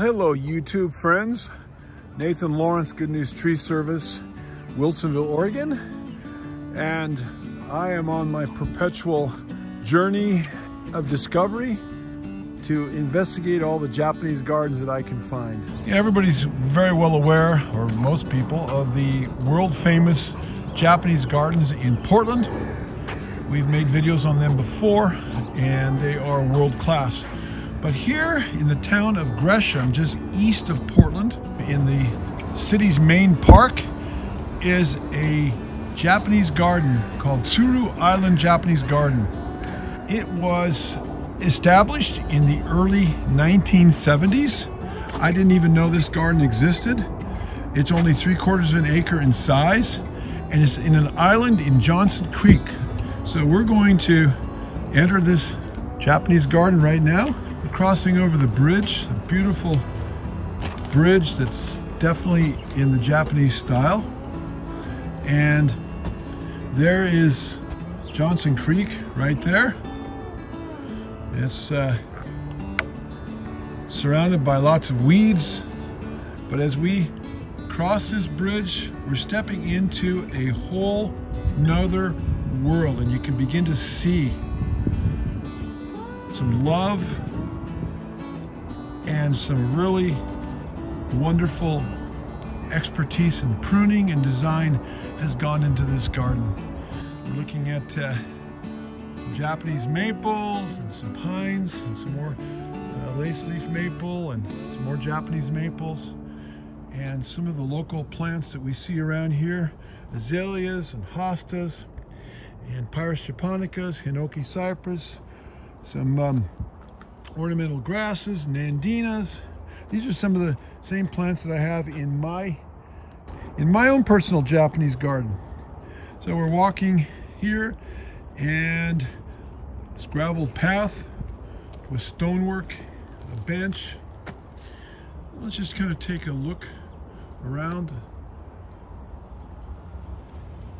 hello YouTube friends. Nathan Lawrence, Good News Tree Service, Wilsonville, Oregon. And I am on my perpetual journey of discovery to investigate all the Japanese gardens that I can find. Yeah, everybody's very well aware, or most people, of the world famous Japanese gardens in Portland. We've made videos on them before and they are world class. But here in the town of Gresham, just east of Portland, in the city's main park, is a Japanese garden called Tsuru Island Japanese Garden. It was established in the early 1970s. I didn't even know this garden existed. It's only 3/4 of an acre in size, and it's in an island in Johnson Creek. So we're going to enter this Japanese garden right now. We're crossing over the bridge, a beautiful bridge that's definitely in the Japanese style. And there is Johnson Creek right there. It's surrounded by lots of weeds, but as we cross this bridge, we're stepping into a whole nother world, and you can begin to see some love and some really wonderful expertise in pruning and design has gone into this garden. We're looking at Japanese maples and some pines and some more lace leaf maple and some more Japanese maples, and some of the local plants that we see around here, azaleas and hostas and Pyrus japonicas, hinoki cypress, some ornamental grasses, nandinas. These are some of the same plants that I have in my own personal Japanese garden. So we're walking here, and this graveled path with stonework, a bench. Let's just kind of take a look around,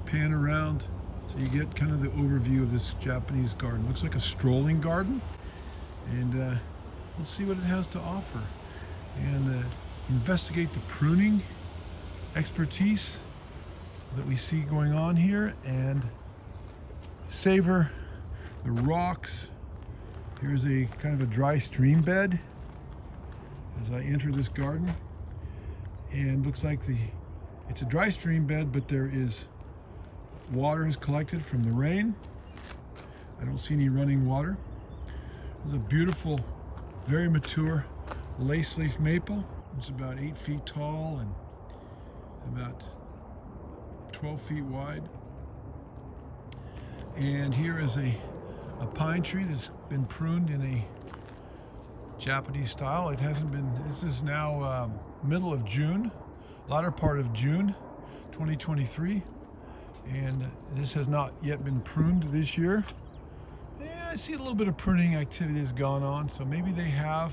pan around, so you get kind of the overview of this Japanese garden. Looks like a strolling garden, and let's see what it has to offer and investigate the pruning expertise that we see going on here and savor the rocks. Here's a kind of a dry stream bed as I enter this garden, and looks like it's a dry stream bed, but there is water is collected from the rain. I don't see any running water. There's a beautiful, very mature lace leaf maple. It's about 8 feet tall and about 12 feet wide. And here is a pine tree that's been pruned in a Japanese style. It hasn't been, this is now middle of June, latter part of June 2023, and this has not yet been pruned this year. Yeah, I see a little bit of pruning activity has gone on, so maybe they have,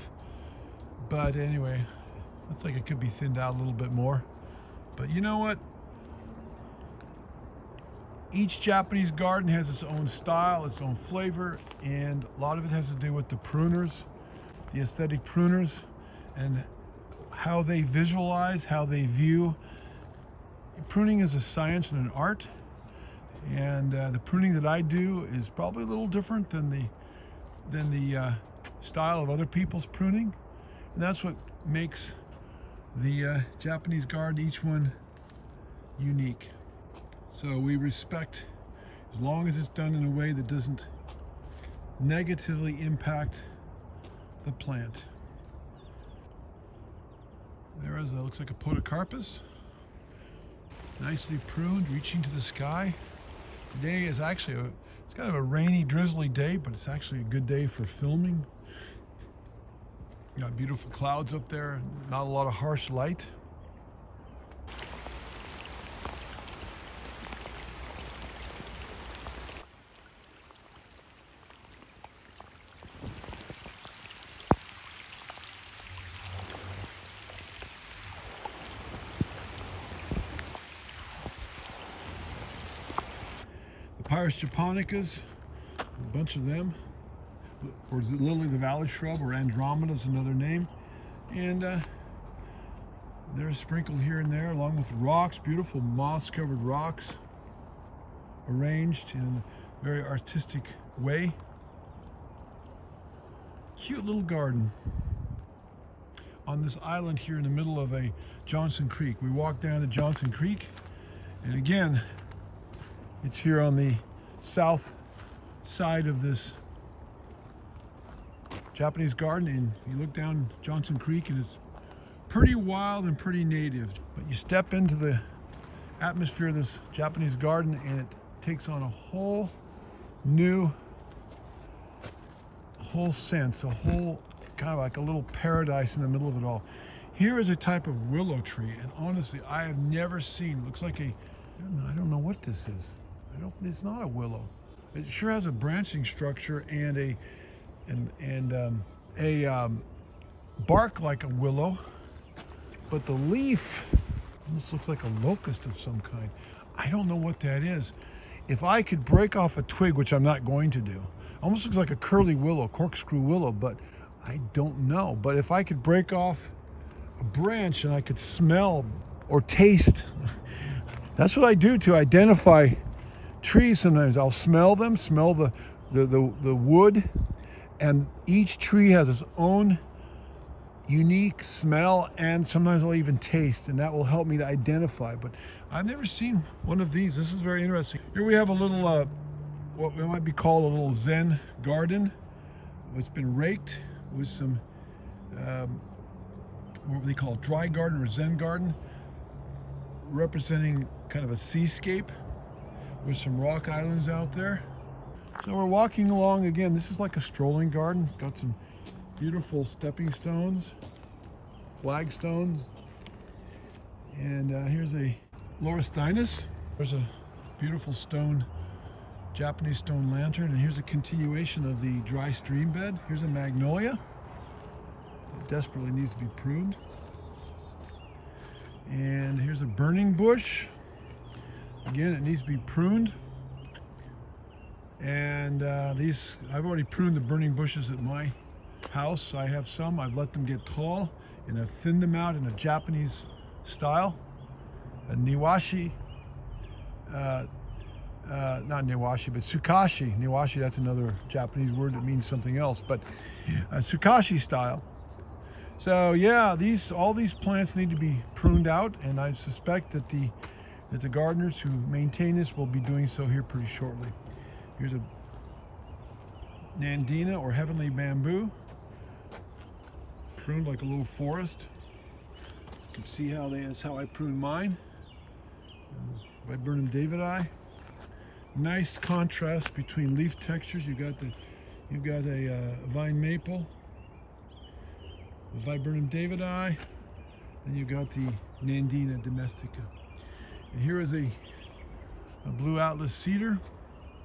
but anyway, looks like it could be thinned out a little bit more. But you know what? Each Japanese garden has its own style, its own flavor, and a lot of it has to do with the pruners, the aesthetic pruners, and how they visualize, how they view. Pruning is a science and an art, and the pruning that I do is probably a little different than the style of other people's pruning, and that's what makes the Japanese garden, each one, unique. So we respect, as long as it's done in a way that doesn't negatively impact the plant. There is, looks like a podocarpus, nicely pruned, reaching to the sky. Today is actually it's kind of a rainy, drizzly day, but it's actually a good day for filming. Got beautiful clouds up there, not a lot of harsh light. Pyrus japonicas, a bunch of them, or lily of the valley shrub, or Andromeda is another name, And they're sprinkled here and there along with rocks, beautiful moss-covered rocks arranged in a very artistic way. Cute little garden on this island here in the middle of a Johnson Creek. We walked down to Johnson Creek, and again, it's here on the south side of this Japanese garden, and you look down Johnson Creek and it's pretty wild and pretty native. But you step into the atmosphere of this Japanese garden and it takes on a whole new sense, a whole kind of like a little paradise in the middle of it all. Here is a type of willow tree, and honestly, I have never seen, looks like a, I don't know what this is. It's not a willow. It sure has a branching structure and a bark like a willow, but the leaf almost looks like a locust of some kind. I don't know what that is. If I could break off a twig, which I'm not going to do, almost looks like a curly willow, corkscrew willow, but I don't know. But if I could break off a branch and I could smell or taste, that's what I do to identify trees sometimes. I'll smell them, smell the wood, and each tree has its own unique smell, and sometimes I'll even taste, and that will help me to identify. But I've never seen one of these. This is very interesting. Here we have a little, what we might be called a little Zen garden. It's been raked with some, what they call dry garden or Zen garden, representing kind of a seascape with some rock islands out there. So we're walking along again. This is like a strolling garden. Got some beautiful stepping stones, flagstones, and here's a lauristinus. There's a beautiful stone, Japanese stone lantern, and here's a continuation of the dry stream bed. Here's a magnolia. It desperately needs to be pruned. And here's a burning bush. Again, it needs to be pruned. And I've already pruned the burning bushes at my house. I have some. I've let them get tall, and I've thinned them out in a Japanese style. A Niwashi, not Niwashi, but Sukashi. Niwashi, that's another Japanese word that means something else, but Sukashi style. So yeah, all these plants need to be pruned out, and I suspect that the gardeners who maintain this will be doing so here pretty shortly. Here's a Nandina or heavenly bamboo, pruned like a little forest. You can see that's how I prune mine, Viburnum Davidii. Nice contrast between leaf textures. You've got a vine maple, the Viburnum Davidii, and you've got the Nandina domestica. And here is a blue atlas cedar.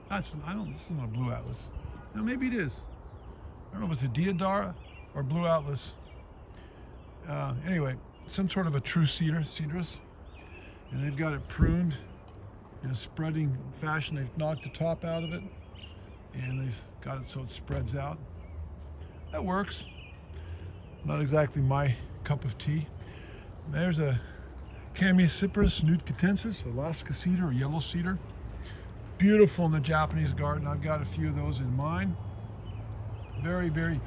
This is not a blue atlas. No, maybe it is. I don't know if it's a deodara or blue atlas. Anyway, some sort of a true cedrus. And they've got it pruned in a spreading fashion. They've knocked the top out of it, and they've got it so it spreads out. That works. Not exactly my cup of tea. There's a Niwaki-Sukashi nudecatensis, Alaska cedar or yellow cedar. Beautiful in the Japanese garden. I've got a few of those in mine. Very, very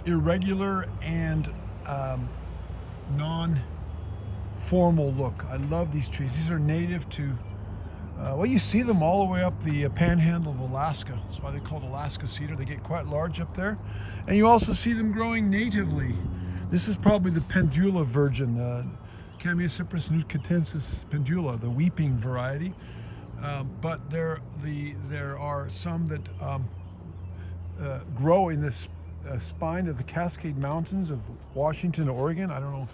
irregular and non-formal look. I love these trees. These are native to, well, you see them all the way up the panhandle of Alaska. That's why they're called Alaska cedar. They get quite large up there. And you also see them growing natively. This is probably the pendula virgin, Niwaki-Sukashi nudecatensis pendula, the weeping variety. But there are some that grow in this spine of the Cascade Mountains of Washington, Oregon. I don't know.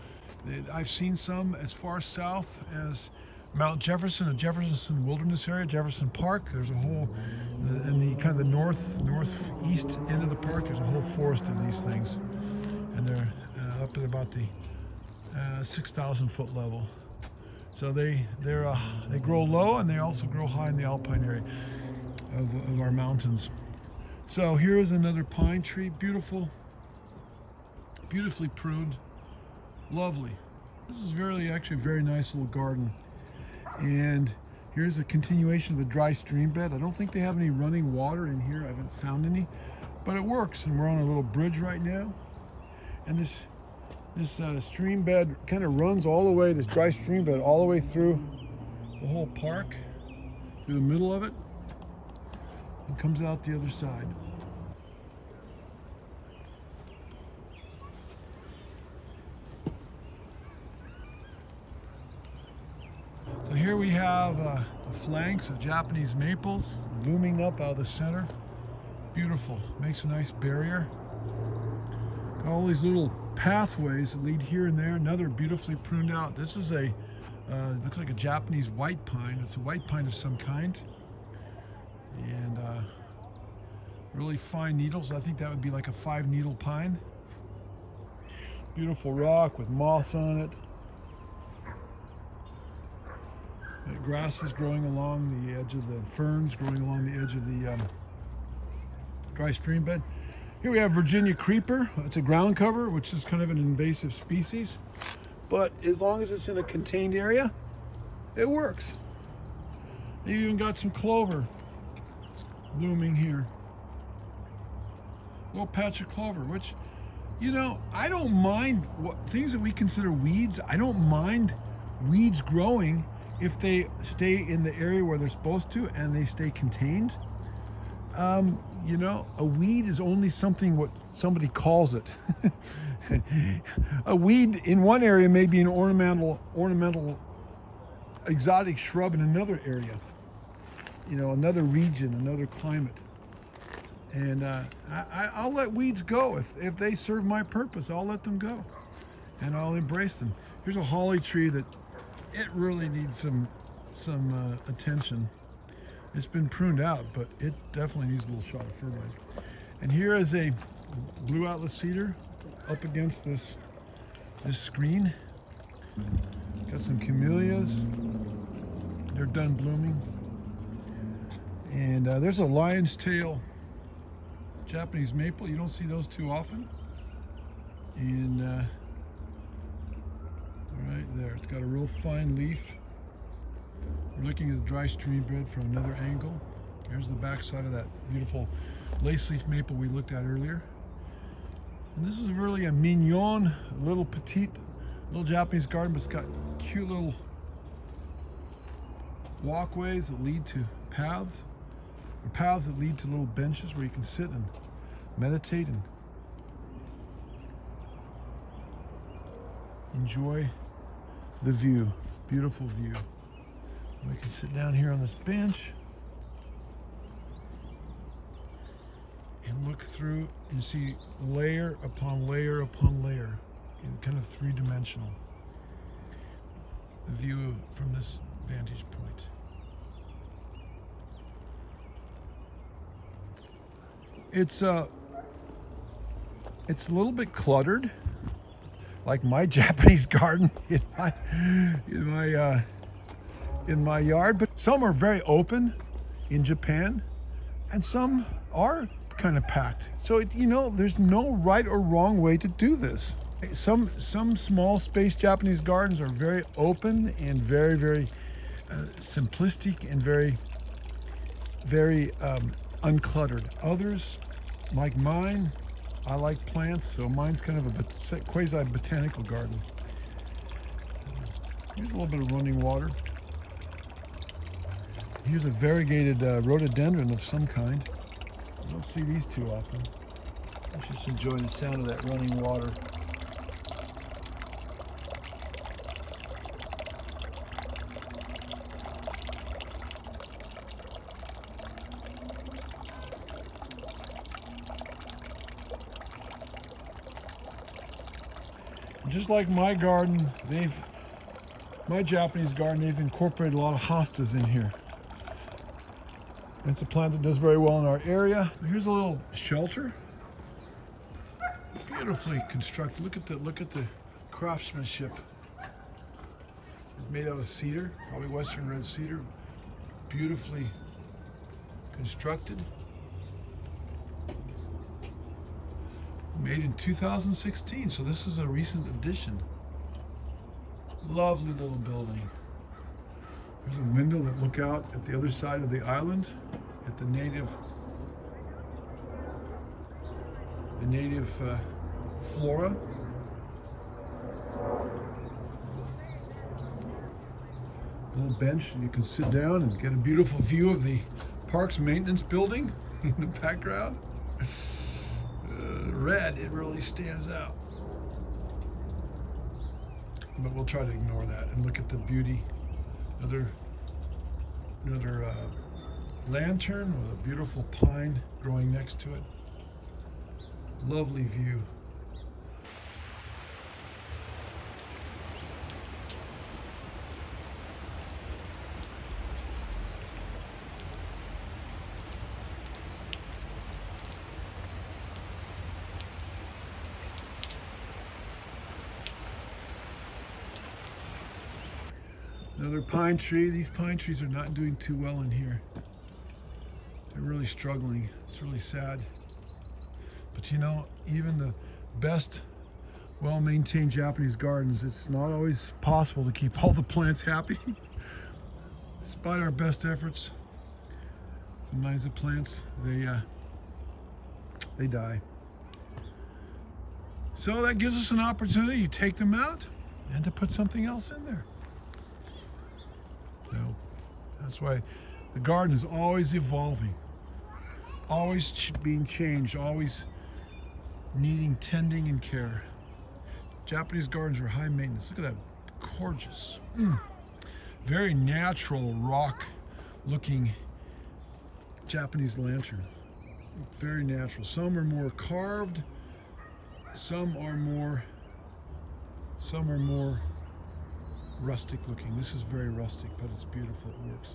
I've seen some as far south as Mount Jefferson, the Jefferson Wilderness area, Jefferson Park. There's a whole, in the kind of the northeast end of the park, there's a whole forest of these things. And they're up at about the 6,000 foot level. So they grow low, and they also grow high in the alpine area of our mountains. So here is another pine tree, beautiful beautifully pruned, lovely. This is actually a very nice little garden. And here's a continuation of the dry stream bed. I don't think they have any running water in here. I haven't found any, but it works. And we're on a little bridge right now. And this stream bed kind of runs all the way, this dry stream bed, all the way through the whole park, through the middle of it, and comes out the other side. So here we have the flanks of Japanese maples looming up out of the center. Beautiful, makes a nice barrier. Got all these little pathways that lead here and there. Another beautifully pruned out. This is a, looks like a Japanese white pine. It's a white pine of some kind. And really fine needles. I think that would be like a 5-needle pine. Beautiful rock with moss on it. Grass is growing along the edge of the ferns, growing along the edge of the dry stream bed. Here we have Virginia creeper. It's a ground cover, which is kind of an invasive species. But as long as it's in a contained area, it works. You even got some clover blooming here. A little patch of clover, which, you know, I don't mind things that we consider weeds. I don't mind weeds growing if they stay in the area where they're supposed to and they stay contained. You know, a weed is only something what somebody calls it. A weed in one area may be an ornamental exotic shrub in another area, you know, another region, another climate. And I'll let weeds go. If they serve my purpose, I'll let them go and I'll embrace them. Here's a holly tree that it really needs some attention. It's been pruned out, but it definitely needs a little shot of fertilizer. And here is a blue atlas cedar up against this screen. Got some camellias. They're done blooming. And there's a lion's tail Japanese maple. You don't see those too often. And right there, it's got a real fine leaf. We're looking at the dry stream bed from another angle. Here's the back side of that beautiful lace leaf maple we looked at earlier. And this is really a mignon, little petite, little Japanese garden, but it's got cute little walkways that lead to paths, or paths that lead to little benches where you can sit and meditate and enjoy the view. Beautiful view. We can sit down here on this bench and look through and see layer upon layer upon layer in kind of three-dimensional view from this vantage point. It's a little bit cluttered, like my Japanese garden in my yard, but some are very open in Japan and some are kind of packed. So you know, there's no right or wrong way to do this. Some small space Japanese gardens are very open and very simplistic and very uncluttered. Others, like mine, I like plants, so mine's kind of a quasi-botanical garden. Here's a little bit of running water. Here's a variegated rhododendron of some kind. I don't see these too often. I just enjoy the sound of that running water. Just like my garden, my Japanese garden, they've incorporated a lot of hostas in here. It's a plant that does very well in our area. Here's a little shelter. Beautifully constructed. Look at the craftsmanship. It's made out of cedar, probably western red cedar. Beautifully constructed. Made in 2016, so this is a recent addition. Lovely little building. There's a window that look out at the other side of the island at the native flora. A little bench, and you can sit down and get a beautiful view of the park's maintenance building in the background. Red, it really stands out. But we'll try to ignore that and look at the beauty. Another lantern with a beautiful pine growing next to it. Lovely view. Another pine tree. These pine trees are not doing too well in here. They're really struggling. It's really sad. But you know, even the best well-maintained Japanese gardens, it's not always possible to keep all the plants happy. Despite our best efforts, sometimes the plants, they die. So that gives us an opportunity to take them out and to put something else in there. So that's why the garden is always evolving, always being changed, always needing tending and care. Japanese gardens are high maintenance. Look at that, gorgeous, very natural rock looking Japanese lantern. Very natural. Some are more carved, some are more rustic looking. This is very rustic, but it's beautiful. It works.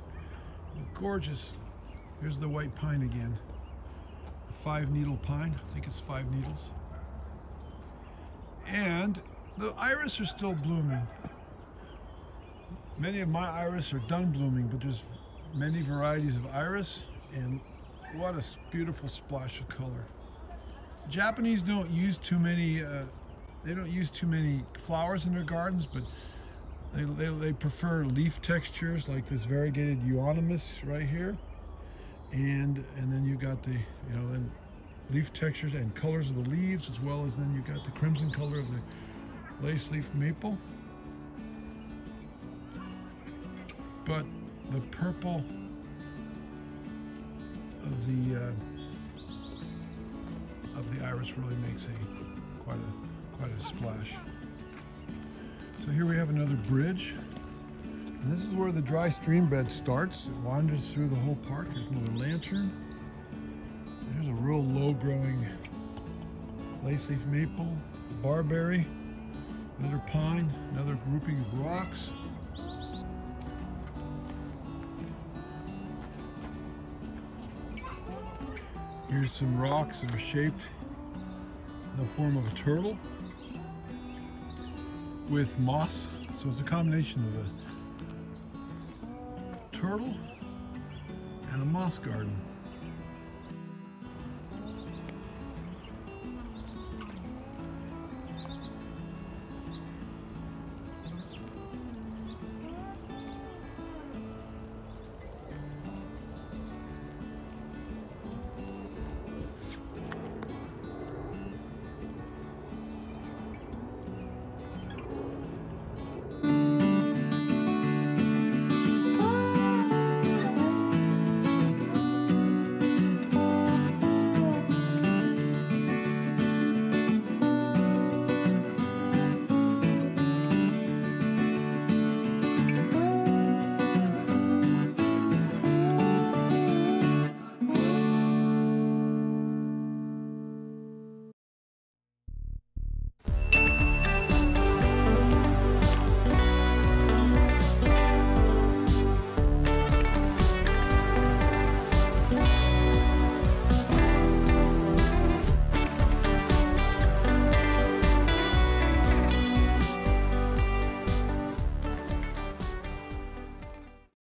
Gorgeous. Here's the white pine again. The 5-needle pine. I think it's 5 needles. And the iris are still blooming. Many of my iris are done blooming, but there's many varieties of iris, and what a beautiful splash of color. Japanese don't use too many flowers in their gardens, but they prefer leaf textures like this variegated euonymus right here, and then you got the then leaf textures and colors of the leaves, as well as then you got the crimson color of the lace leaf maple. But the purple of the iris really makes quite a splash. So here we have another bridge, and this is where the dry stream bed starts. It wanders through the whole park. There's another lantern. There's a real low-growing lace leaf maple, barberry, another pine, another grouping of rocks. Here's some rocks that are shaped in the form of a turtle with moss. So it's a combination of a turtle and a moss garden.